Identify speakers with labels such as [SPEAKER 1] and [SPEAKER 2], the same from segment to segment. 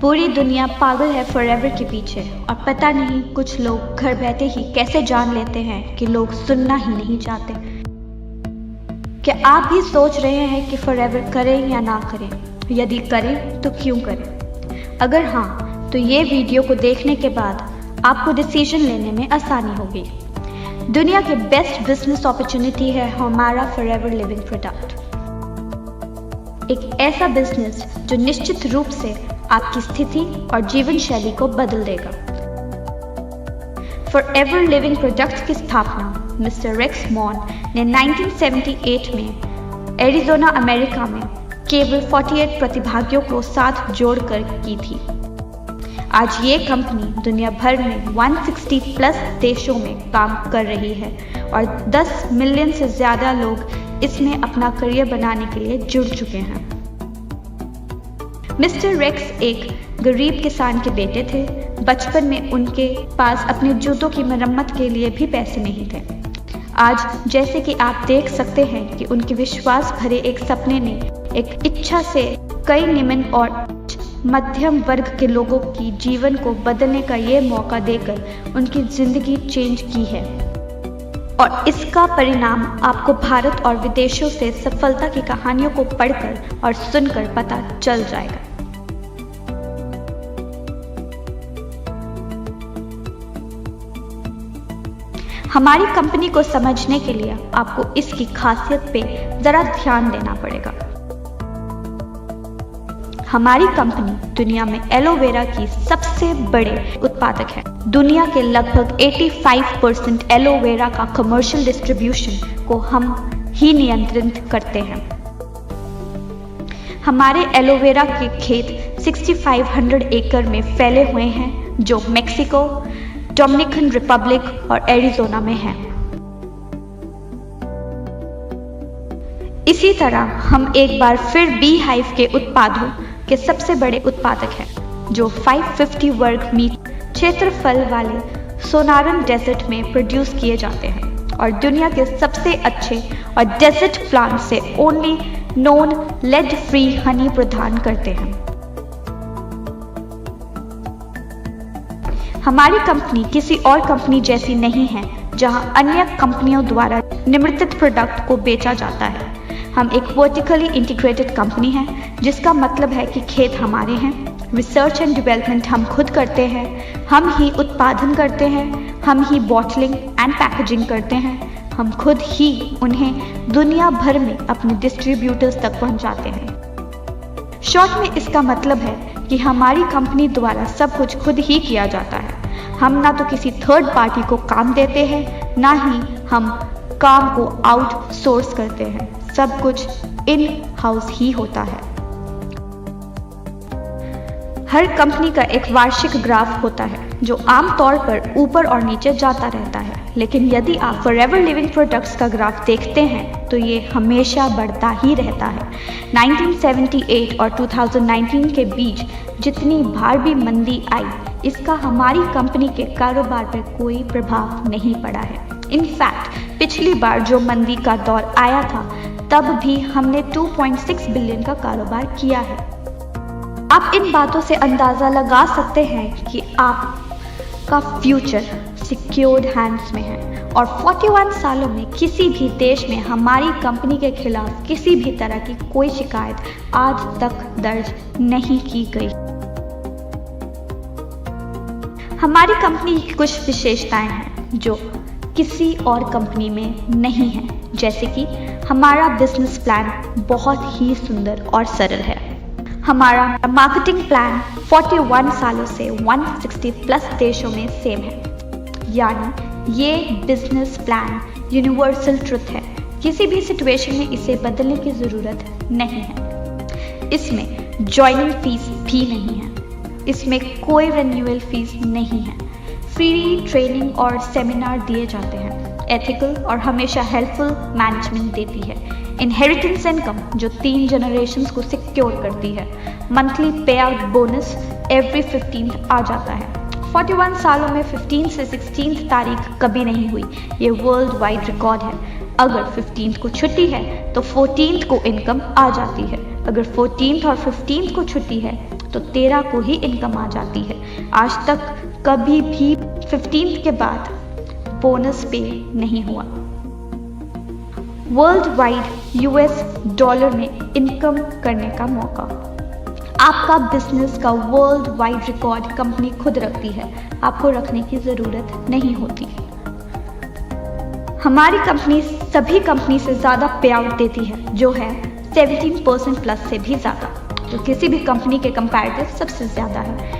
[SPEAKER 1] पूरी दुनिया पागल है फॉरएवर के पीछे और पता नहीं कुछ लोग घर बैठे ही कैसे जान लेते हैं कि लोग सुनना ही नहीं चाहते। क्या आप भी सोच रहे हैं कि फॉरएवर करें या ना करें? यदि करें तो क्यों करें? अगर हाँ, तो ये वीडियो को देखने के बाद आपको डिसीजन लेने में आसानी होगी। दुनिया के बेस्ट बिजनेस अपॉर्चुनिटी है हमारा फॉरएवर लिविंग प्रोडक्ट। एक ऐसा बिजनेस जो निश्चित रूप से आपकी स्थिति और जीवन शैली को बदल देगा। फॉरएवर लिविंग प्रोडक्ट की स्थापना मिस्टर रेक्स मॉन ने 1978 में एरिज़ोना अमेरिका में केवल 48 प्रतिभागियों को साथ जोड़कर की थी। आज ये कंपनी दुनिया भर में 160 प्लस देशों में काम कर रही है और 10 मिलियन से ज़्यादा लोग इसमें अपना करियर बनाने के लिए जुड़ चुके हैं। मिस्टर रेक्स एक गरीब किसान के बेटे थे। बचपन में उनके पास अपने जूतों की मरम्मत के लिए भी पैसे नहीं थे। आज जैसे कि आप देख सकते हैं कि उनके विश्वास भरे एक सपने ने एक इच्छा से कई निम्न और मध्यम वर्ग के लोगों की जीवन को बदलने का ये मौका देकर उनकी जिंदगी चेंज की है। और इसका परिणाम आपको भारत और विदेशों से सफलता की कहानियों को पढ़कर और सुनकर पता चल जाएगा। हमारी कंपनी को समझने के लिए आपको इसकी खासियत पे जरा ध्यान देना पड़ेगा। हमारी कंपनी दुनिया में एलोवेरा की सबसे बड़े उत्पादक है। दुनिया के लगभग 85% एलोवेरा का कमर्शियल डिस्ट्रीब्यूशन को हम ही नियंत्रित करते हैं। हमारे एलोवेरा के खेत 6500 एकड़ में फैले हुए हैं जो मेक्सिको, डोमिनिकन रिपब्लिक और एरिज़ोना में है। इसी तरह हम एक बार फिर बी हाइव के उत्पादों के सबसे बड़े उत्पादक हैं जो 550 वर्ग मीटर क्षेत्रफल वाले सोनारन डेजर्ट में प्रोड्यूस किए जाते हैं और दुनिया के सबसे अच्छे और डेजर्ट प्लांट से only non lead free honey प्रदान करते हैं। हमारी कंपनी किसी और कंपनी जैसी नहीं है जहां अन्य कंपनियों द्वारा निर्मित प्रोडक्ट को बेचा जाता है। हम एक वर्टिकली इंटीग्रेटेड कंपनी है जिसका मतलब है कि खेत हमारे हैं, रिसर्च एंड डेवलपमेंट हम खुद करते हैं, हम ही उत्पादन करते हैं, हम ही बॉटलिंग एंड पैकेजिंग करते हैं, हम खुद ही उन्हें दुनिया भर में अपने डिस्ट्रीब्यूटर्स तक पहुंचाते हैं। शॉर्ट में इसका मतलब है कि हमारी कंपनी द्वारा सब कुछ खुद ही किया जाता है। हम ना तो किसी थर्ड पार्टी को काम देते हैं, ना ही हम काम को आउटसोर्स करते हैं। सब कुछ इन हाउस ही होता है। हर कंपनी का एक वार्षिक ग्राफ होता है जो आमतौर पर ऊपर और नीचे जाता रहता है, लेकिन यदि आप फॉरएवर लिविंग प्रोडक्ट्स का ग्राफ देखते हैं तो ये हमेशा बढ़ता ही रहता है। 1978 और 2019 के बीच जितनी बार भी मंदी आई, इसका हमारी कंपनी के कारोबार पर कोई प्रभाव नहीं पड़ा है। इनफैक्ट पिछली बार जो मंदी का दौर आया था तब भी हमने 2.6 बिलियन का कारोबार किया है। आप इन बातों से अंदाज़ा लगा सकते हैं कि आपका फ्यूचर सिक्योर्ड हैंड्स में है और 41 सालों में किसी भी देश में हमारी कंपनी के खिलाफ किसी भी तरह की कोई शिकायत आज तक दर्ज नहीं की गई। हमारी कंपनी की कुछ विशेषताएं हैं जो किसी और कंपनी में नहीं है, जैसे कि हमारा बिजनेस प्लान बहुत ही सुंदर और सरल है। हमारा मार्केटिंग प्लान 41 सालों से 160 प्लस देशों में सेम है, यानी ये बिजनेस प्लान यूनिवर्सल ट्रुथ है। किसी भी सिचुएशन में इसे बदलने की ज़रूरत नहीं है। इसमें ज्वाइनिंग फीस भी नहीं है, इसमें कोई रिन्यूअल फीस नहीं है। फ्री ट्रेनिंग और सेमिनार दिए जाते हैं। एथिकल और हमेशा हेल्पफुल मैनेजमेंट देती है। इनहेरिटेंस इनकम जो 3 जनरेशन्स को सिक्योर करती है। मंथली पे आउट बोनस एवरी 15th आ जाता है। 41 सालों में 15 से 16 तारीख कभी नहीं हुई, ये वर्ल्ड वाइड रिकॉर्ड है। अगर 15th को छुट्टी है तो 14th को इनकम आ जाती है। अगर 14th और 15th को छुट्टी है तो 13 को ही इनकम आ जाती है। आज तक कभी भी 15th के बाद बोनस पे नहीं हुआ। वर्ल्ड वाइड US डॉलर में इनकम करने का मौका। आपका बिजनेस का वर्ल्ड वाइड रिकॉर्ड कंपनी खुद रखती है, आपको रखने की जरूरत नहीं होती। हमारी कंपनी सभी कंपनी से ज़्यादा पे आउट देती है, जो है 17% प्लस से भी ज़्यादा, जो किसी भी कंपनी के कंपैरेटिव सबसे ज़्यादा है।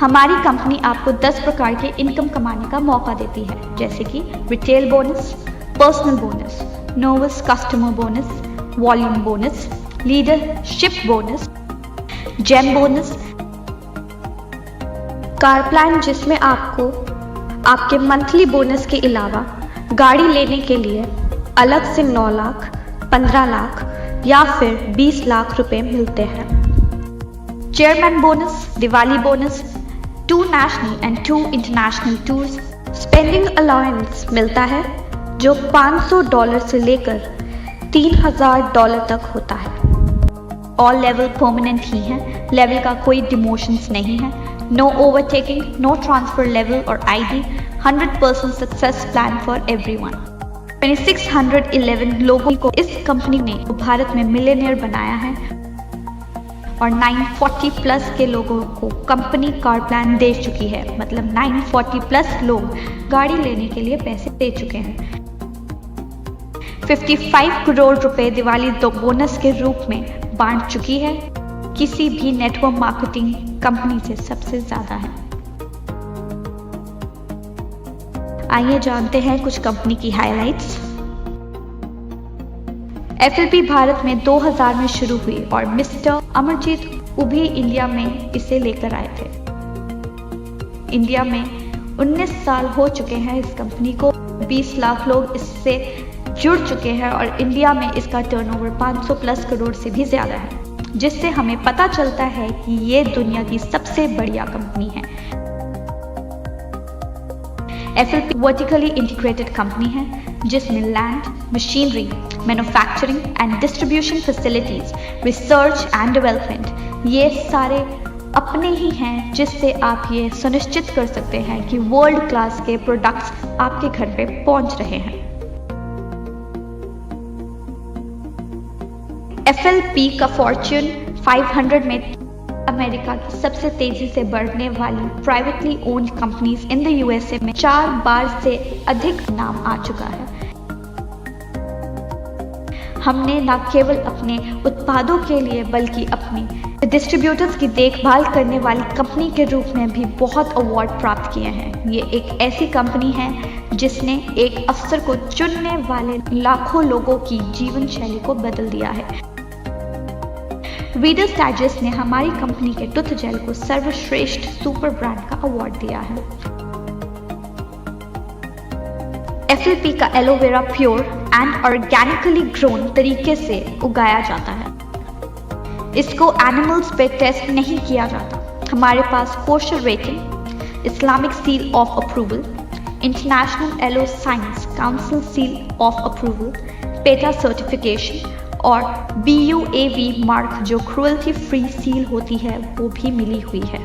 [SPEAKER 1] हमारी कंपनी आपको 10 प्रकार के इनकम कमाने का मौका देती है, जैसे कि retail bonus, personal bonus, novice customer bonus, volume bonus, leadership bonus, gem bonus, car plan जिसमें आपको आपके मंथली बोनस के अलावा गाड़ी लेने के लिए अलग से 9 लाख, 15 लाख या फिर 20 लाख रुपए मिलते हैं। Chairman bonus, Diwali bonus, 2 national and 2 international tours, spending allowance मिलता है जो $500 से लेकर $3000 तक होता है। ऑल लेवल परमानेंट ही है, लेवल का कोई डिमोशंस नहीं है। No overtaking, no transfer level और ID, 100% success plan for everyone. 2611 लोगों को इस कंपनी ने भारत में मिलियनेयर बनाया है और 940 प्लस के लोगों को कंपनी कार प्लान दे चुकी है। मतलब 940 प्लस लोग गाड़ी लेने के लिए पैसे दे चुके हैं। 55 करोड़ रुपए दिवाली बोनस के रूप में बांट चुकी है, किसी भी नेटवर्क मार्केटिंग कंपनी से सबसे ज्यादा है। आइए जानते हैं कुछ कंपनी की हाइलाइट्स। FLP भारत में 2000 में शुरू हुई और मिस्टर अमरजीत उभी इंडिया में इसे लेकर आए थे। इंडिया में 19 साल हो चुके हैं इस कंपनी को, 20 लाख लोग इससे जुड़ चुके हैं और इंडिया में इसका टर्नओवर 500 प्लस करोड़ से भी ज्यादा है, जिससे हमें पता चलता है कि ये दुनिया की सबसे बढ़िया कंपनी है। FLP वर्टिकली इंटीग्रेटेड कंपनी है जिसमें land, machinery, manufacturing and distribution facilities, research and development ये सारे अपने ही हैं, जिससे आप ये सुनिश्चित कर सकते हैं कि वर्ल्ड क्लास के प्रोडक्ट्स आपके घर पे पहुंच रहे हैं। FLP का फॉर्च्यून 500 में अमेरिका की सबसे तेजी से बढ़ने वाली privately owned companies in the USA में 4 बार से अधिक नाम आ चुका है। हमने न केवल अपने उत्पादों के लिए बल्कि अपने डिस्ट्रीब्यूटर्स की देखभाल करने वाली कंपनी के रूप में भी बहुत अवार्ड प्राप्त किए हैं। ये एक ऐसी कंपनी है जिसने एक अफसर को चुनने वाले लाखों लोगों की जीवन शैली को बदल दिया है। रीडर्स डाइजेस्ट ने हमारी कंपनी के टूथ जेल को सर्वश्रेष्ठ सुपर ब्रांड का अवार्ड दिया है। FLP का aloe vera pure and organically grown तरीके से उगाया जाता है। इसको एनिमल्स पे टेस्ट नहीं किया जाता। हमारे पास kosher rating, Islamic seal of approval, international aloe science council seal of approval, PETA certification और BUAV मार्क जो क्रुएल्टी फ्री सील होती है वो भी मिली हुई है।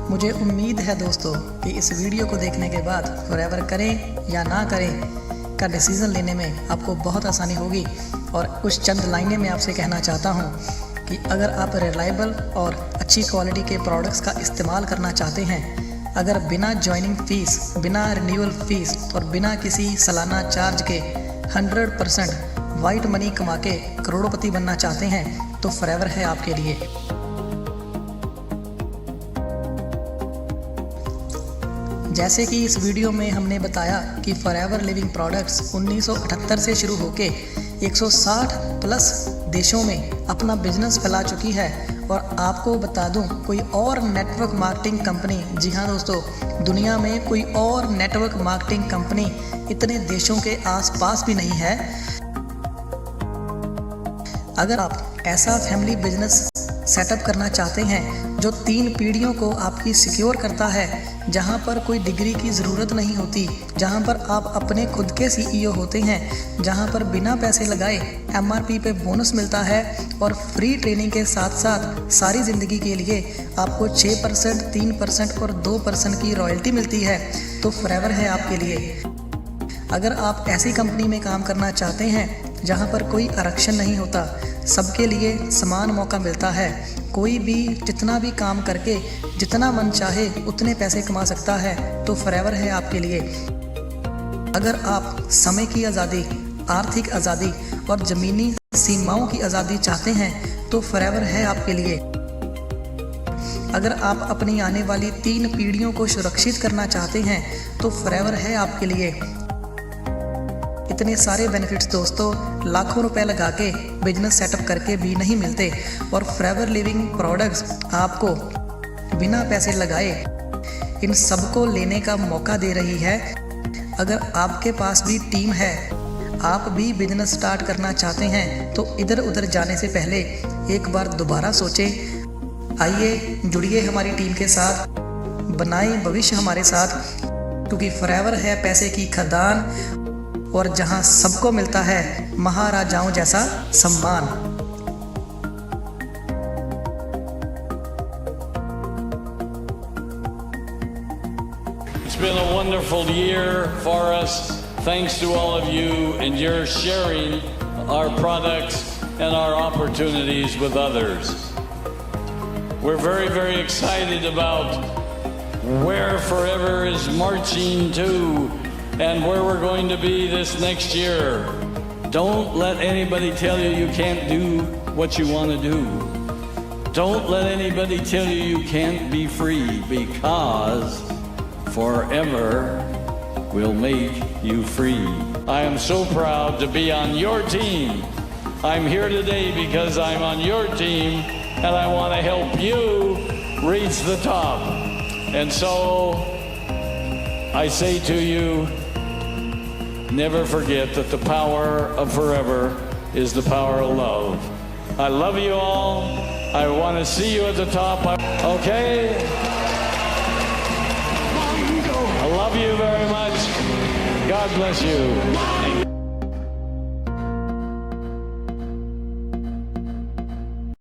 [SPEAKER 2] मुझे उम्मीद है दोस्तों कि इस वीडियो को देखने के बाद फॉरएवर करें या ना करें का डिसीज़न लेने में आपको बहुत आसानी होगी। और कुछ चंद लाइनें मैं आपसे कहना चाहता हूँ कि अगर आप रिलायबल और अच्छी क्वालिटी के प्रोडक्ट्स का इस्तेमाल करना चाहते हैं, अगर बिना ज्वाइनिंग फीस, बिना रिन्यूअल फीस और बिना किसी सालाना चार्ज के 100% वाइट मनी कमा के करोड़पति बनना चाहते हैं तो फॉरएवर है आपके लिए। जैसे कि इस वीडियो में हमने बताया कि फॉरएवर लिविंग प्रोडक्ट्स 1978 से शुरू होके 160 प्लस देशों में अपना बिजनेस फैला चुकी है। और आपको बता दूं, कोई और नेटवर्क मार्केटिंग कंपनी, जी हाँ दोस्तों, दुनिया में कोई और नेटवर्क मार्केटिंग कंपनी इतने देशों के आसपास भी नहीं है। अगर आप ऐसा फैमिली बिजनेस सेटअप करना चाहते हैं जो 3 पीढ़ियों को आपकी सिक्योर करता है, जहां पर कोई डिग्री की ज़रूरत नहीं होती, जहां पर आप अपने खुद के CEO होते हैं, जहां पर बिना पैसे लगाए MRP पे बोनस मिलता है और फ्री ट्रेनिंग के साथ साथ सारी ज़िंदगी के लिए आपको 6%, 3% और 2% की रॉयल्टी मिलती है, तो फॉरएवर है आपके लिए। अगर आप ऐसी कंपनी में काम करना चाहते हैं जहां पर कोई आरक्षण नहीं होता, सबके लिए समान मौका मिलता है, कोई भी जितना भी काम करके जितना मन चाहे उतने पैसे कमा सकता है, तो फॉरएवर है आपके लिए। अगर आप समय की आज़ादी, आर्थिक आज़ादी और ज़मीनी सीमाओं की आज़ादी चाहते हैं, तो फॉरएवर है आपके लिए। अगर आप अपनी आने वाली 3 पीढ़ियों को सुरक्षित करना चाहते हैं, तो फॉरएवर है आपके लिए। इतने सारे बेनिफिट्स दोस्तों लाखों रुपए लगा के बिजनेस सेटअप करके भी नहीं मिलते, और फॉरएवर लिविंग प्रोडक्ट्स आपको बिना पैसे लगाए इन सबको लेने का मौका दे रही है। अगर आपके पास भी टीम है, आप भी बिजनेस स्टार्ट करना चाहते हैं, तो इधर उधर जाने से पहले एक बार दोबारा सोचें। आइए जुड़िए हमारी टीम के साथ, बनाएं भविष्य हमारे साथ, क्योंकि फॉरएवर है पैसे की खदान, और जहां सबको मिलता है महाराजाओं जैसा सम्मान।
[SPEAKER 3] It's been a wonderful year for us. Thanks to all of you and your sharing our products and our opportunities with others. We're very, very excited about where Forever is marching to and where we're going to be this next year. Don't let anybody tell you you can't do what you want to do. Don't let anybody tell you you can't be free, because Forever will make you free. I am so proud to be on your team. I'm here today because I'm on your team and I want to help you reach the top. And so I say to you, never forget that the power of Forever is the power of love. I love you all. I want to see you at the top. Okay? I love you very much. God bless you.